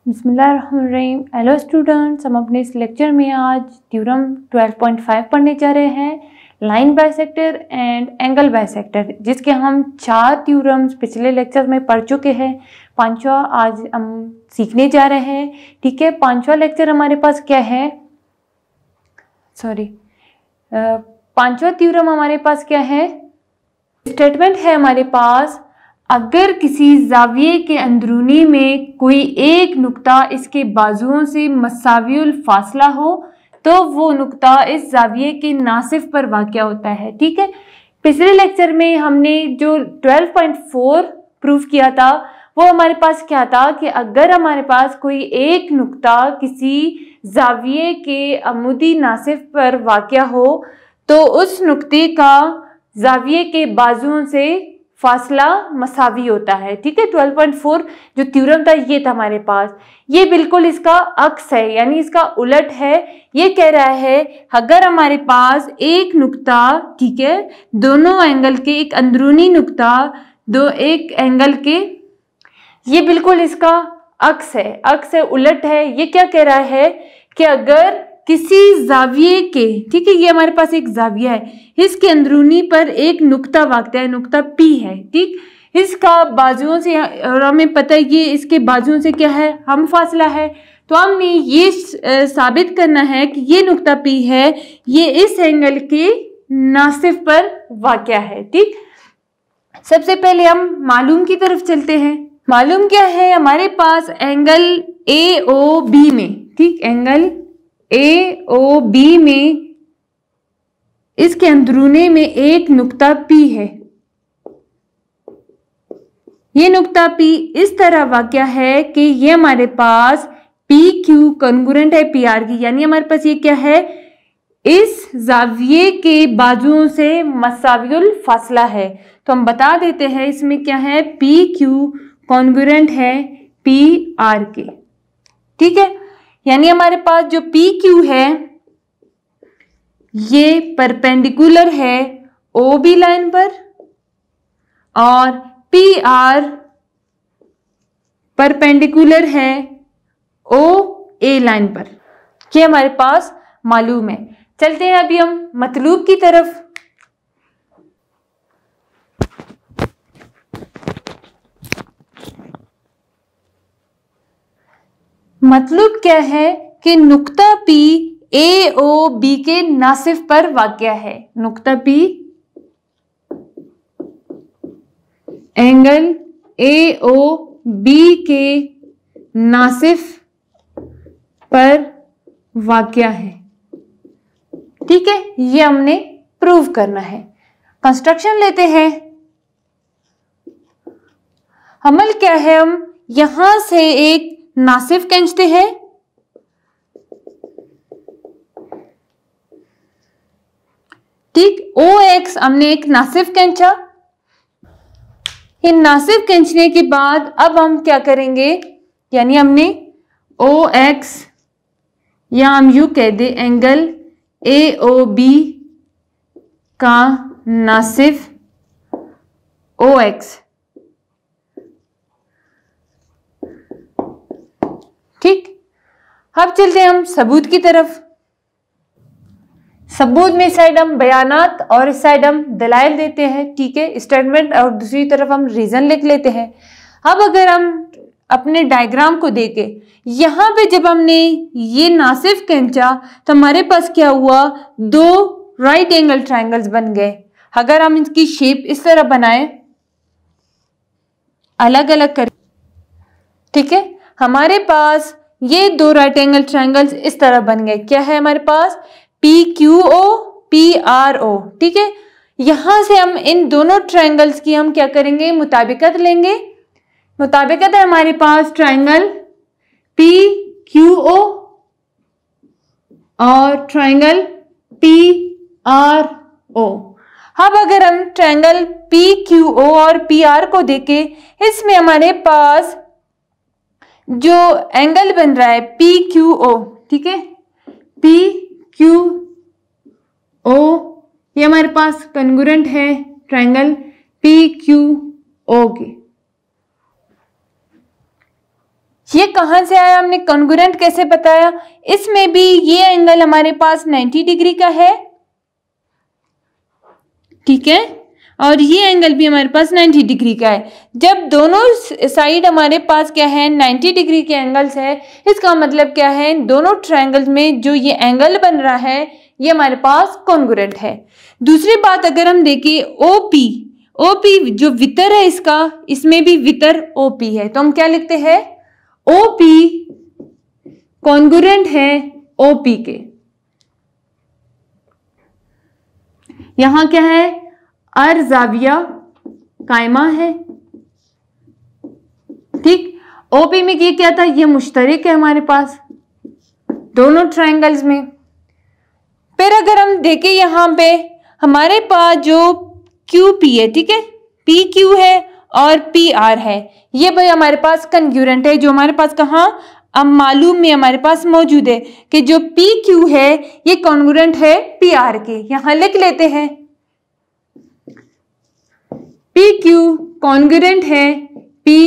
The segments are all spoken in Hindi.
बिस्मिल्लाहिर्रहमानिर्रहीम। हेलो स्टूडेंट्स, हम अपने इस लेक्चर में आज थ्योरम 12.5 पढ़ने जा रहे हैं, line bisector and angle bisector, जिसके हम 4 थ्योरम्स पिछले लेक्चर में पढ़ चुके हैं। पांचवा आज हम सीखने जा रहे हैं। ठीक है, पांचवा लेक्चर हमारे पास क्या है, पांचवा थ्योरम हमारे पास क्या है, स्टेटमेंट है हमारे पास, अगर किसी जाविये के अंदरूनी में कोई एक नुक्ता इसके बाजुओं से मसावियुल फासला हो तो वो नुक्ता इस जाविये के नासिफ पर वाक़या होता है। ठीक है, पिछले लेक्चर में हमने जो 12.4 प्रूफ किया था वो हमारे पास क्या था कि अगर हमारे पास कोई एक नुक्ता किसी जाविये के अमुदी नासिफ पर वाक़या हो तो उस नुक्ते का जाविये के बाजुओं से फासला मसावी होता है। ठीक है, 12.4 जो थ्योरम था ये था हमारे पास, ये बिल्कुल इसका अक्स है, यानी इसका उलट है। ये कह रहा है अगर हमारे पास एक नुक्ता, ठीक है, दोनों एंगल के एक अंदरूनी नुक्ता दो एक एंगल के, ये बिल्कुल इसका अक्स है, उलट है। ये क्या कह रहा है कि अगर किसी जाविये के, ठीक है, ये हमारे पास एक जाविया है, इसके अंदरूनी पर एक नुक्ता वाक़या है, नुक्ता P है। ठीक, इसका बाजुओं से, और हमें पता है ये इसके बाजुओं से क्या है, हम फासला है, तो हमने ये साबित करना है कि ये नुक्ता P है, ये इस एंगल के नासिफ पर वाक़या है। ठीक, सबसे पहले हम मालूम की तरफ चलते हैं। मालूम क्या है, हमारे पास एंगल AOB में, ठीक, एंगल AOB में इसके अंदरूने में एक नुक्ता P है। ये नुक्ता P इस तरह वाक़या है कि ये हमारे पास PQ कॉन्ग्रुएंट है PR की, यानी हमारे पास ये क्या है, इस जाविये के बाजुओं से मसावियुल फासला है। तो हम बता देते हैं इसमें क्या है, PQ कॉन्ग्रुएंट है PR के। ठीक है, यानी हमारे पास जो PQ है ये परपेंडिकुलर है OB लाइन पर और PR परपेंडिकुलर है OA लाइन पर। ये हमारे पास मालूम है। चलते हैं अभी हम मतलूब की तरफ। मतलब क्या है कि नुक्ता P AOB के नासिफ पर वाक़या है। नुक्ता P एंगल AOB के नासिफ पर वाक़या है। ठीक है, ये हमने प्रूव करना है। कंस्ट्रक्शन लेते हैं। अमल क्या है, हम यहां से एक नासिफ खींचते हैं, ठीक, OX हमने एक नासिफ खींचा। ये नासिफ खींचने के बाद अब हम क्या करेंगे, यानी हमने OX या हम यूं कह दे एंगल AOB का नासिफ OX। ठीक, अब चलते हैं हम सबूत की तरफ। सबूत में इस साइड हम बयानात और इस साइड हम दलाइल देते हैं। ठीक है, स्टेटमेंट, और दूसरी तरफ हम रीजन लिख लेते हैं। अब अगर हम अपने डायग्राम को देखें, यहां पे जब हमने ये नासिफ खींचा तो हमारे पास क्या हुआ, दो राइट एंगल ट्रायंगल्स बन गए। अगर हम इसकी शेप इस तरह बनाए, अलग अलग कर, ठीक है, हमारे पास ये दो राइट एंगल ट्रायंगल्स इस तरह बन गए। क्या है हमारे पास, PQO PRO। ठीक है, यहां से हम इन दोनों ट्रायंगल्स की हम क्या करेंगे, मुताबिकत लेंगे। मुताबिकत है हमारे पास ट्रायंगल PQO और ट्रायंगल PRO। अब अगर हम ट्रायंगल PQO और PR को देखें, इसमें हमारे पास जो एंगल बन रहा है PQO, ठीक है, PQO ये हमारे पास कॉन्ग्रुएंट है ट्रायंगल PQO के। ये कहां से आया, हमने कॉन्ग्रुएंट कैसे बताया, इसमें भी ये एंगल हमारे पास 90 डिग्री का है, ठीक है, और ये एंगल भी हमारे पास 90 डिग्री का है। जब दोनों साइड हमारे पास क्या है 90 डिग्री के एंगल्स है, इसका मतलब क्या है, दोनों ट्रायंगल्स में जो ये एंगल बन रहा है ये हमारे पास कॉन्ग्रुएंट है। दूसरी बात अगर हम देखें ओपी जो वितर है इसका, इसमें भी वितर ओपी है, तो हम क्या लिखते हैं, ओपी कॉन्ग्रुएंट है ओपी के। यहां क्या है, अर्जाविया कायमा है, ठीक। ओपी में ये क्या था, ये मुश्तरक है हमारे पास दोनों ट्रायंगल्स में। फिर अगर हम देखें यहां पे हमारे पास जो क्यू पी है, ठीक है, पी क्यू है और पी आर है, ये भाई हमारे पास कॉन्ग्रुएंट है, जो हमारे पास कहाँ, अब मालूम में हमारे पास मौजूद है कि जो पी क्यू है ये कॉन्ग्रुएंट है पी आर के। यहां लिख लेते हैं पी क्यू कॉन्ग्रुएंट है पी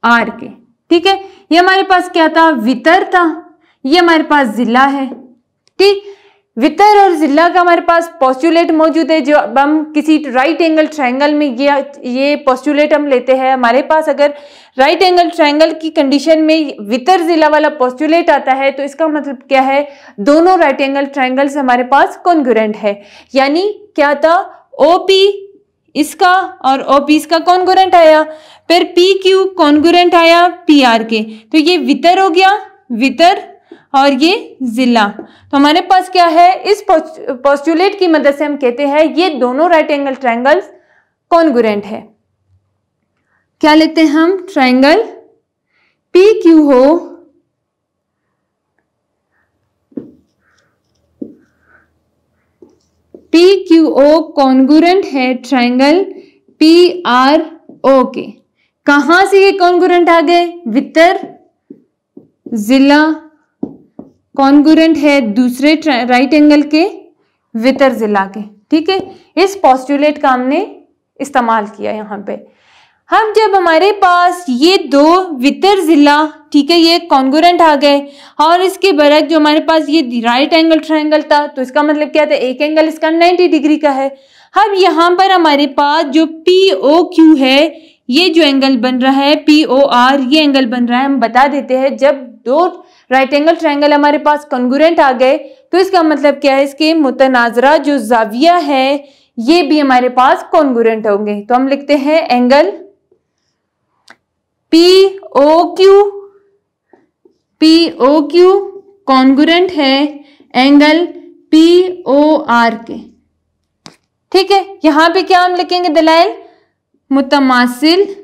आर के, ठीक है। ये हमारे पास क्या था, वितर था, ये हमारे पास जिला है, ठीक। वितर और जिला का हमारे पास पोस्टुलेट मौजूद है, जो अब हम किसी राइट एंगल ट्रायंगल में ये पोस्टुलेट हम लेते हैं। हमारे पास अगर राइट एंगल ट्रायंगल की कंडीशन में वितर जिला वाला पोस्टुलेट आता है तो इसका मतलब क्या है, दोनों राइट एंगल ट्रायंगल्स हमारे पास कॉन्ग्रुएंट है। यानी क्या था, ओपी इसका और ओपी इसका कॉन्ग्रुएंट आया, फिर पी क्यू कॉन्ग्रुएंट आया पी आर के, तो ये वितर हो गया, वितर और ये जिला। तो हमारे पास क्या है, इस पोस्टुलेट की मदद से हम कहते हैं ये दोनों राइट एंगल ट्रायंगल्स कॉन्ग्रुएंट है। क्या लेते हैं हम, ट्रायंगल पी क्यू हो पी क्यू ओ कॉन्ग्रुएंट है ट्रायंगल पी आर ओ के। कहां से ये कॉन्ग्रुएंट आ गए, वितर जिला कॉन्ग्रुएंट है दूसरे राइट एंगल के वितर जिला के, ठीक है। इस पोस्टुलेट का हमने इस्तेमाल किया यहां पे। हम जब हमारे पास ये दो वितर जिला, ठीक है, ये कॉन्ग्रुएंट आ गए और इसके बरक जो हमारे पास ये राइट एंगल ट्रायंगल था, तो इसका मतलब क्या था, एक एंगल इसका 90 डिग्री का है। अब यहां पर हमारे पास जो पी ओ क्यू है, ये जो एंगल बन रहा है पी ओ आर, ये एंगल बन रहा है। हम बता देते हैं जब दो राइट एंगल ट्रायंगल हमारे पास कॉन्ग्रुएंट आ गए तो इसका मतलब क्या है, इसके मुतनाजरा जो जाविया है ये भी हमारे पास कॉन्ग्रुएंट होंगे। तो हम लिखते हैं angle P O Q congruent है एंगल पी ओ आर के, ठीक है। यहां पे क्या हम लिखेंगे, दलाइल मुतमासिल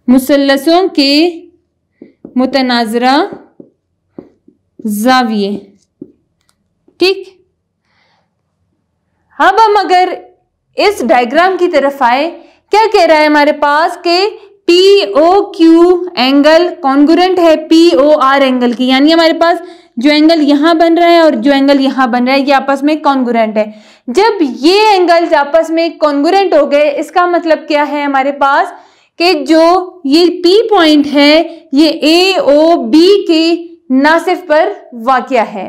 मुसल्लसों के मुतनाजरा जाविये, ठीक। अब हम अगर इस डायग्राम की तरफ आए, क्या कह रहा है हमारे पास के P O Q angle congruent है पी ओ आर एंगल की, यानी हमारे पास जो एंगल यहां बन रहा है और जो एंगल यहां बन रहा है ये आपस में कॉन्ग्रुएंट है। जब ये एंगल्स आपस में कॉन्ग्रुएंट हो गए, इसका मतलब क्या है हमारे पास कि जो ये P पॉइंट है ये ए ओ बी के नासिफ पर वाक़या है।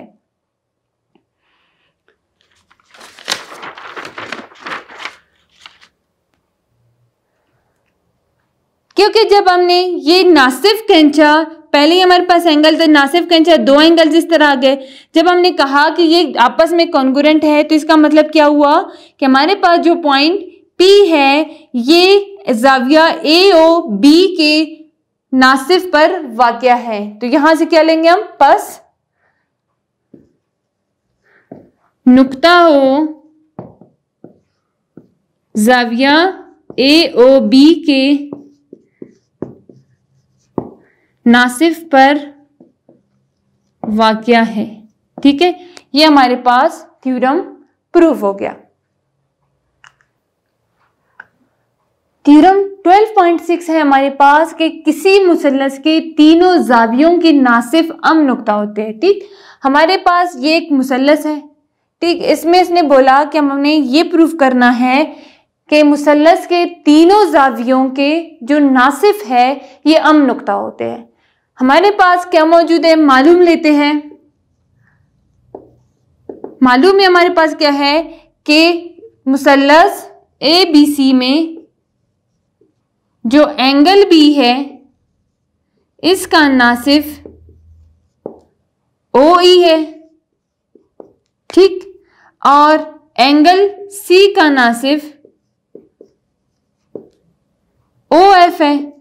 क्योंकि जब हमने ये नासिफ खींचा, पहले ही हमारे पास एंगल थे, नासिफ खींचा, दो एंगल्स इस तरह आ गए। जब हमने कहा कि ये आपस में कॉन्ग्रुएंट है तो इसका मतलब क्या हुआ कि हमारे पास जो पॉइंट P है ये जाविया ए ओ बी के नासिफ पर वाक़या है। तो यहां से क्या लेंगे हम, पस नुक्ता हो जाविया ए ओ बी के नासिफ पर वाक़या है, ठीक है। ये हमारे पास थ्योरम प्रूफ हो गया। थ्योरम 12.6 है हमारे पास कि किसी मुसल्लस के तीनों जावियों के नासिफ अम नुक्ता होते हैं, ठीक। हमारे पास ये एक मुसल्लस है, ठीक। इसमें इसने बोला कि हमने ये प्रूफ करना है कि मुसल्लस के तीनों जावियों के जो नासिफ है ये अम नुक्ता होते हैं। हमारे पास क्या मौजूद है, मालूम लेते हैं। मालूम है हमारे पास क्या है कि मुसल्लस ABC में जो एंगल B है इसका नासिफ OE है, ठीक, और एंगल C का नासिफ OF है।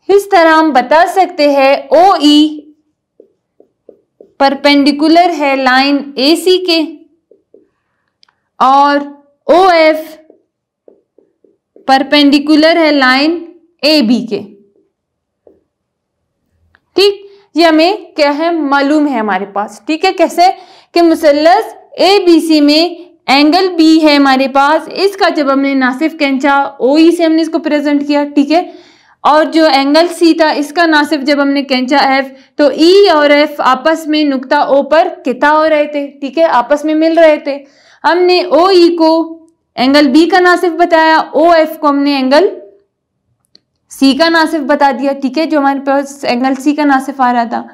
इस तरह हम बता सकते हैं OE परपेंडिकुलर है लाइन AC के और OF परपेंडिकुलर है लाइन AB के, ठीक। ये हमें क्या है, मालूम है हमारे पास, ठीक है। कैसे कि मुसल्लस ABC में एंगल B है हमारे पास, इसका जब हमने नासिफ खींचा OE से हमने इसको प्रेजेंट किया, ठीक है। और जो एंगल C था इसका नासिफ जब हमने खींचा F, तो E और F आपस में नुक्ता O पर किता हो रहे थे, ठीक है, आपस में मिल रहे थे। हमने OE को एंगल B का नासिफ बताया, OF को हमने एंगल C का नासिफ बता दिया, ठीक है, जो हमारे पास एंगल C का नासिफ आ रहा था।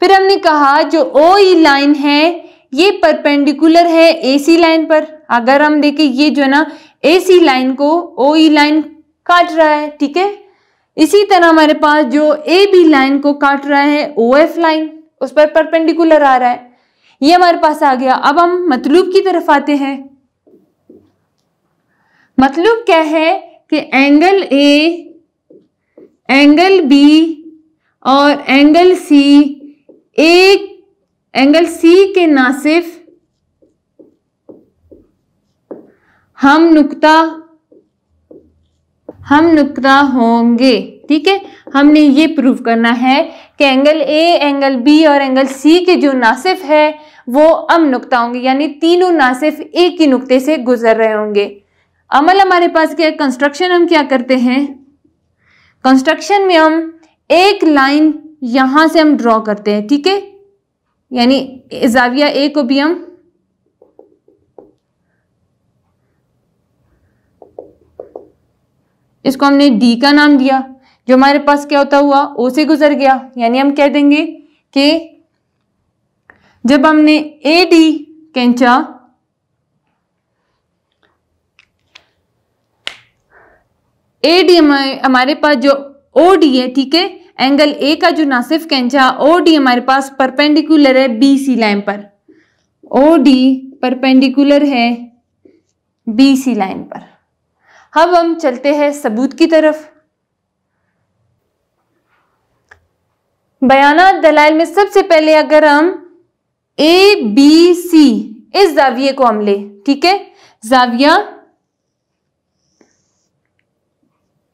फिर हमने कहा जो OE लाइन है ये परपेंडिकुलर है AC लाइन पर। अगर हम देखें ये जो है ना AC लाइन को OE लाइन काट रहा है, ठीक है। इसी तरह हमारे पास जो AB लाइन को काट रहा है OF लाइन, उस पर परपेंडिकुलर आ रहा है। ये हमारे पास आ गया। अब हम मतलूब की तरफ आते हैं। मतलूब क्या है कि एंगल A, एंगल B और एंगल C एक एंगल C के नासिफ हम नुक्ता होंगे, ठीक है। हमने ये प्रूव करना है कि एंगल A, एंगल B और एंगल C के जो नासिफ है वो अम नुक्ता होंगे, यानी तीनों नासिफ एक ही नुक्ते से गुजर रहे होंगे। अमल हमारे पास क्या है, कंस्ट्रक्शन हम क्या करते हैं, कंस्ट्रक्शन में हम एक लाइन यहां से हम ड्रॉ करते हैं, ठीक है, यानी जाविया A को भी हम इसको हमने D का नाम दिया, जो हमारे पास क्या होता हुआ O से गुजर गया, यानी हम कह देंगे कि जब हमने AD खींचा, AD हमारे पास जो OD है, ठीक है, एंगल A का जो नासिफ खींचा OD हमारे पास परपेंडिकुलर है BC लाइन पर, OD परपेंडिकुलर है BC लाइन पर। अब हम चलते हैं सबूत की तरफ। बयानात दलाइल में सबसे पहले अगर हम ABC इस जाविये को हम ले, ठीक है, जाविया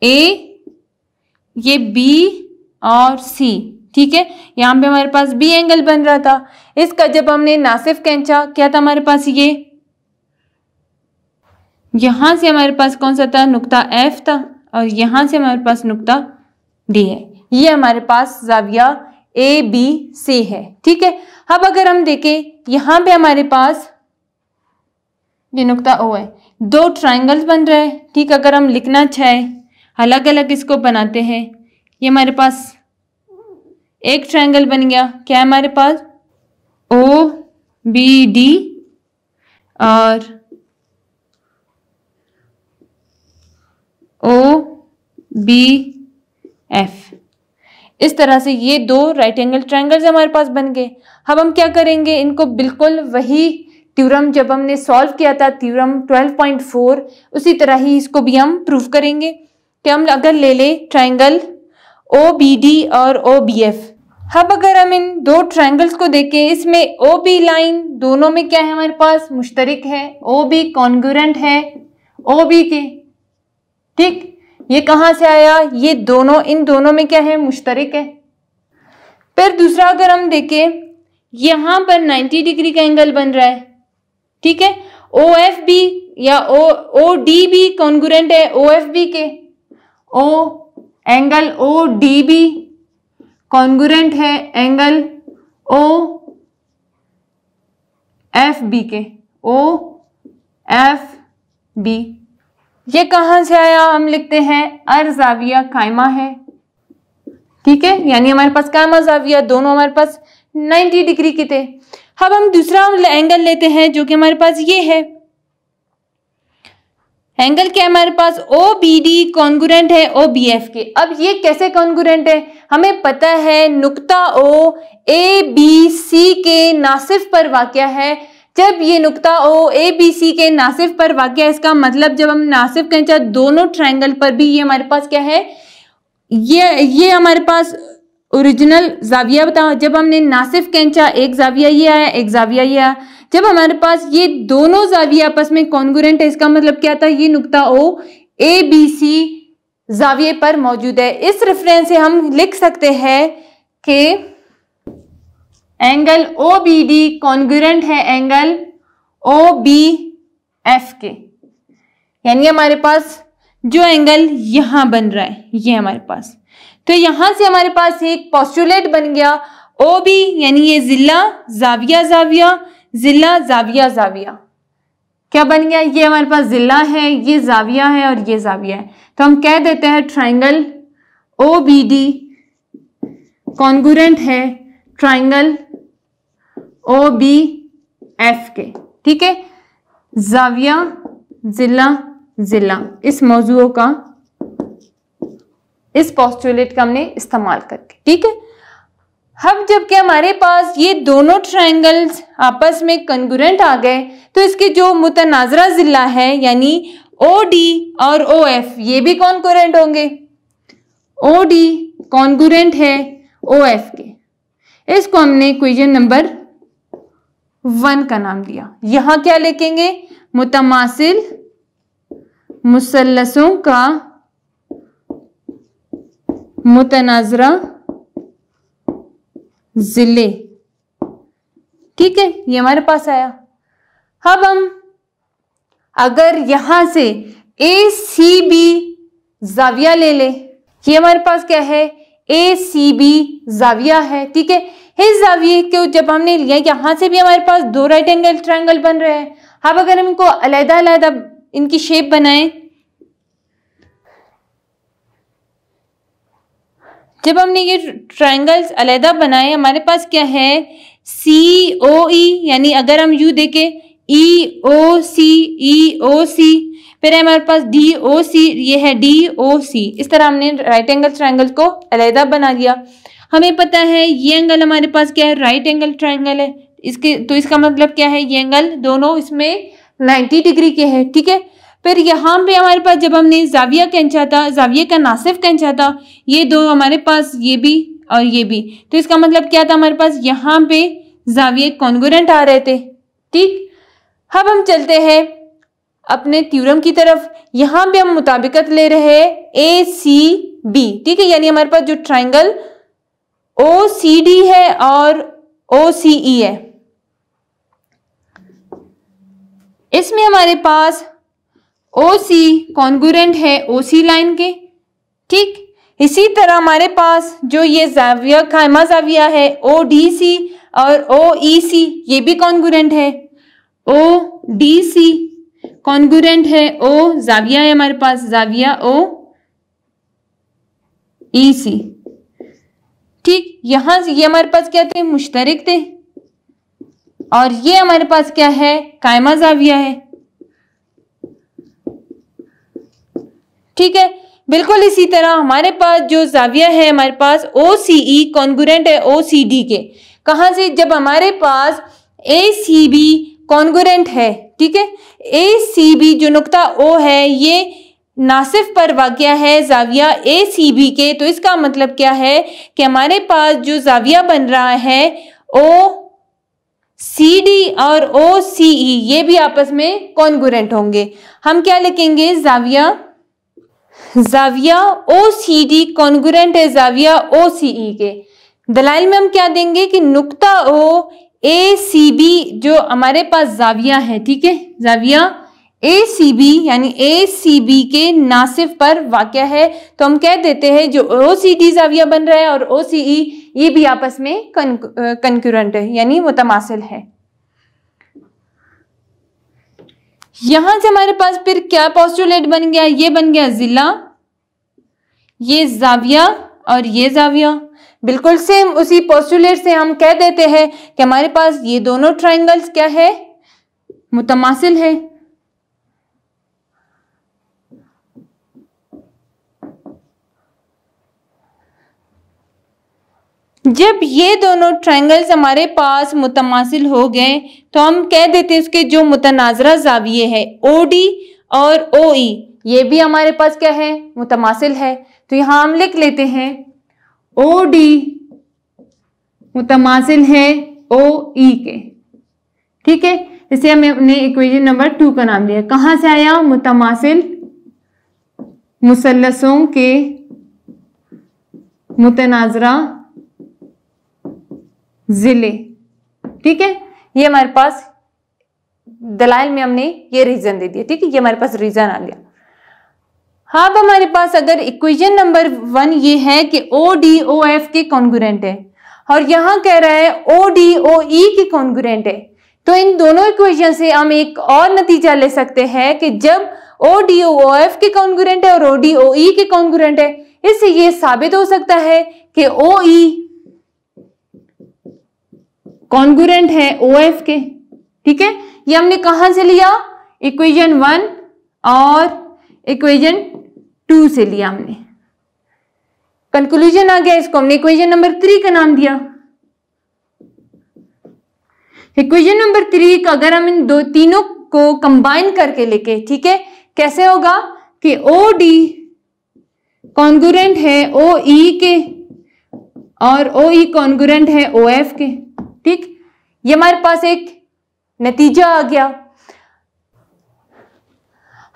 A, ये B और C, ठीक है, यहां पे हमारे पास B एंगल बन रहा था। इसका जब हमने नासिफ खींचा क्या था हमारे पास, ये यहां से हमारे पास कौन सा था, नुक्ता F था, और यहां से हमारे पास नुक्ता D है। ये हमारे पास जाविया ABC है, ठीक है। अब अगर हम देखें यहां पे हमारे पास ये नुक्ता O है, दो ट्रायंगल्स बन रहे हैं, ठीक। अगर हम लिखना चाहे अलग अलग इसको बनाते हैं, ये हमारे पास एक ट्रायंगल बन गया, क्या है हमारे पास OBD और OBF। इस तरह से ये दो राइट एंगल ट्रायंगल्स हमारे पास बन गए। अब हम क्या करेंगे, इनको बिल्कुल वही थ्योरम जब हमने सॉल्व किया था, थ्योरम 12.4, उसी तरह ही इसको भी हम प्रूव करेंगे कि हम अगर ले ले ट्रायंगल OBD और OBF। अब अगर हम इन दो ट्रायंगल्स को देखें, इसमें OB लाइन दोनों में क्या है हमारे पास, मुश्तरिक है, OB कॉन्ग्रुएंट है OB के, ठीक। ये कहां से आया, ये दोनों, इन दोनों में क्या है, मुश्तरिक है। फिर दूसरा अगर हम देखें, यहां पर 90 डिग्री का एंगल बन रहा है, ठीक है, OFB या ODB कॉन्ग्रुएंट है OFB के, एंगल ODB कॉन्ग्रुएंट है एंगल OFB के, OFB बी। ये कहां से आया, हम लिखते हैं अर्जाविया कायमा है, ठीक है, यानी हमारे पास कायमा जाविया दोनों हमारे पास 90 डिग्री के थे। अब हम दूसरा एंगल लेते हैं जो कि हमारे पास ये है, एंगल क्या है हमारे पास OBD कॉन्ग्रुएंट है OBF के। अब ये कैसे कॉन्ग्रुएंट है, हमें पता है नुक्ता O ABC के नासिफ पर वाक़या है। जब ये नुक्ता O ABC के नासिफ पर वाक़या है, इसका मतलब जब हम नासिफ कहें चाहे दोनों ट्रायंगल पर भी ये हमारे पास क्या है, ये हमारे पास ओरिजिनल जाविया बता। जब हमने नासिफ खींचा एक जाविया ये आया, एक जाविया ये आया। जब हमारे पास ये दोनों जाविया आपस में कॉन्ग्रुएंट है, इसका मतलब क्या था, ये नुक्ता O ABC जाविये पर मौजूद है। इस रेफरेंस से हम लिख सकते हैं कि एंगल OBD कॉन्ग्रुएंट है एंगल OBF के, यानी हमारे पास जो एंगल यहां बन रहा है ये हमारे पास, तो यहां से हमारे पास एक पोस्टुलेट बन गया OB, यानी ये जिला जाविया जाविया जिला जाविया जाविया क्या बन गया, ये हमारे पास जिला है, ये जाविया है और ये जाविया है। तो हम कह देते हैं ट्रायंगल OBD कॉन्ग्रुएंट है ट्रायंगल OBF के, ठीक है, जाविया जिला जिला। इस मौजूओं का, इस पोस्टुलेट का हमने इस्तेमाल करके, ठीक है। अब जबकि हमारे पास ये दोनों ट्रायंगल्स आपस में कॉन्ग्रुएंट आ गए, तो इसके जो मुतनाजरा जिला है यानी OD और OF ये भी कॉन्ग्रुएंट होंगे। OD कॉन्ग्रुएंट है OF के, इसको हमने इक्वेशन नंबर 1 का नाम दिया। यहां क्या लिखेंगे, मुतमासिल मुसल्लसों का मुतनाजरा जिले, ठीक है, ये हमारे पास आया। अब हम अगर यहां से ACB जाविया ले ले, ये हमारे पास क्या है ACB जाविया है, ठीक है। इस जाविये को जब हमने लिया, यहां से भी हमारे पास दो राइट एंगल ट्रायंगल बन रहे हैं। अब अगर हम इनको अलग अलग इनकी शेप बनाएं, जब हमने ये ट्रायंगल्स अलग बनाए, हमारे पास क्या है COE, यानी अगर हम यू देखें EOC EOC, फिर हमारे पास DOC, ये है DOC। इस तरह हमने राइट एंगल ट्रायंगल को अलग बना दिया। हमें पता है ये एंगल हमारे पास क्या है, राइट एंगल ट्रायंगल है, इसके तो इसका मतलब क्या है, ये एंगल दोनों इसमें 90 डिग्री के है, ठीक है। फिर यहाँ पे हमारे पास जब हमने जाविया खींचा था, जाविये का नासिफ खींचा था, ये दो हमारे पास ये भी और ये भी, तो इसका मतलब क्या था, हमारे पास यहाँ पे जाविये कॉन्ग्रुएंट आ रहे थे, ठीक। अब हम चलते हैं अपने थ्योरम की तरफ। यहाँ पे हम मुताबिकत ले रहे हैं ACB, ठीक है, यानी हमारे पास जो ट्राइंगल OCD है और OCE है, इसमें हमारे पास OC कॉन्ग्रुएंट है OC लाइन के, ठीक। इसी तरह हमारे पास जो ये जाविया कायमा जाविया है ODC और OEC ये भी कॉन्ग्रुएंट है। ODC कॉन्ग्रुएंट है O जाविया है हमारे पास, जाविया OEC, ठीक। यहां से ये हमारे पास क्या थे, मुश्तरक थे, और ये हमारे पास क्या है, कायमा जाविया है, ठीक है। बिल्कुल इसी तरह हमारे पास जो जाविया है हमारे पास OCE कॉन्ग्रुएंट है OCD के। कहां से, जब हमारे पास ACB कॉन्ग्रुएंट है, ठीक है, ACB जो नुक्ता O है ये नासिफ पर वाक़या है जाविया ACB के, तो इसका मतलब क्या है कि हमारे पास जो जाविया बन रहा है OCD और OCE ये भी आपस में कॉन्ग्रुएंट होंगे। हम क्या लिखेंगे, जाविया OCD कॉन्ग्रुएंट है जाविया OCE के। दलाइल में हम क्या देंगे कि नुक्ता O ACB जो हमारे पास जाविया है, ठीक है, जाविया ACB यानी ACB के नासिफ पर वाक़या है, तो हम कह देते हैं जो OCD जाविया बन रहा है और OCE ये भी आपस में कॉन्ग्रुएंट है यानी मुतमासिल है। यहां से हमारे पास फिर क्या पोस्टुलेट बन गया, ये बन गया जिला, ये जाविया और ये जाविया। बिल्कुल सेम उसी पोस्टुलेट से हम कह देते हैं कि हमारे पास ये दोनों ट्राइंगल्स क्या है, मुतमासिल है। जब ये दोनों ट्रायंगल्स हमारे पास मुतमासिल हो गए तो हम कह देते हैं उसके जो मुतनाजरा जाविये है ओडी और ओई, ये भी हमारे पास क्या है, मुतमासिल है। तो यहां हम लिख लेते हैं ओडी मुतमासिल है ओई के, ठीक है। इसे हमने इक्वेशन नंबर 2 का नाम दिया। कहां से आया, मुतमासिल मुसल्लसों के मुतनाजरा जिले, ठीक है। ये हमारे पास दलाइल में हमने ये रीजन दे दिया, ठीक है, ये हमारे पास रीजन आ गया। हाँ, अब हमारे पास अगर इक्वेशन नंबर 1 ये है कि ओ डी ओ एफ के कॉन्ग्रुएंट है और यहां कह रहा है ओ डी ओ ई के कॉन्ग्रुएंट है, तो इन दोनों इक्वेशन से हम एक और नतीजा ले सकते हैं कि जब ओ डी ओ एफ के कॉन्ग्रुएंट है और ओ डी ओ ई के कॉन्ग्रुएंट है, इससे ये साबित हो सकता है कि ओ ई कॉन्ग्रुएंट है ओ एफ के, ठीक है। ये हमने कहां से लिया, इक्वेशन 1 और इक्वेशन 2 से लिया हमने। कंक्लूजन आ गया, इसको हमने इक्वेशन नंबर 3 का नाम दिया। इक्वेशन नंबर 3 का अगर हम इन तीनों को कंबाइन करके लेके, ठीक है, कैसे होगा कि ओ डी कॉन्ग्रुएंट है ओ ई के और ओ ई कॉन्ग्रुएंट है ओ एफ के, ठीक। ये हमारे पास एक नतीजा आ गया।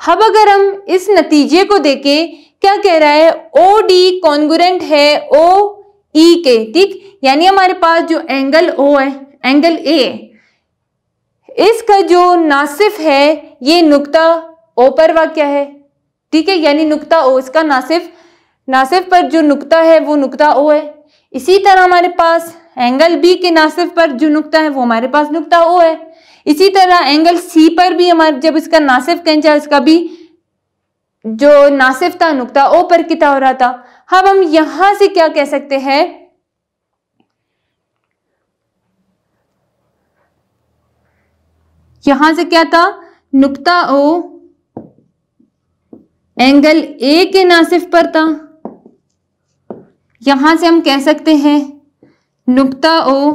अब अगर हम इस नतीजे को देखें, क्या कह रहा है, ओ डी कॉन्ग्रुएंट है ओ ई के, ठीक। यानी हमारे पास जो एंगल ओ है, एंगल ए, इसका जो नासिफ है ये नुक्ता ओ पर वाक़या है, ठीक है। यानी नुक्ता ओ, इसका नासिफ पर जो नुक्ता है वो नुक्ता ओ है। इसी तरह हमारे पास एंगल बी के नासिफ पर जो नुक्ता है वो हमारे पास नुक्ता ओ है। इसी तरह एंगल सी पर भी हमारे, जब इसका नासिफ कैंचा, इसका भी जो नासिफ था नुक्ता ओ पर किता हो रहा था। अब हम यहां से क्या कह सकते हैं, यहां से क्या था, नुक्ता ओ एंगल ए के नासिफ पर था। यहां से हम कह सकते हैं नुक्ता ओ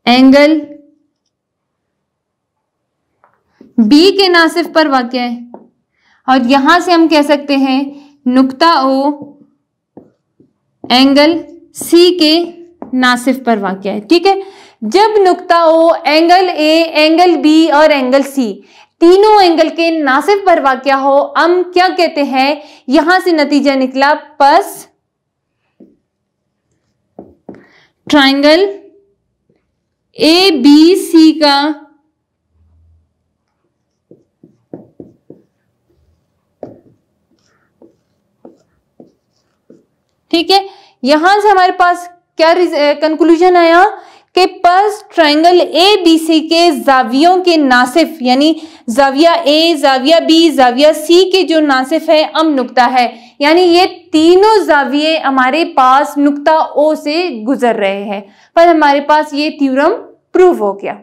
एंगल बी के नासिफ पर वाक़या है और यहां से हम कह सकते हैं नुक्ता ओ एंगल सी के नासिफ पर वाक़या है, ठीक है। जब नुक्ता O angle A, angle B और एंगल सी तीनों एंगल के नासिफ पर वाक़या हो, हम क्या कहते हैं, यहां से नतीजा निकला पस ट्राइंगल ए बी सी का ठीक है। यहां से हमारे पास क्या कंक्लूजन आया कि पस ट्राइंगल ए बी सी के जावियों के नासिफ, यानी जाविया ए, जाविया बी, जाविया सी के जो नासिफ है अम नुक्ता है, यानी ये तीनों जाविये हमारे पास नुक्ता ओ से गुजर रहे हैं, पर हमारे पास ये थ्योरम प्रूव हो गया।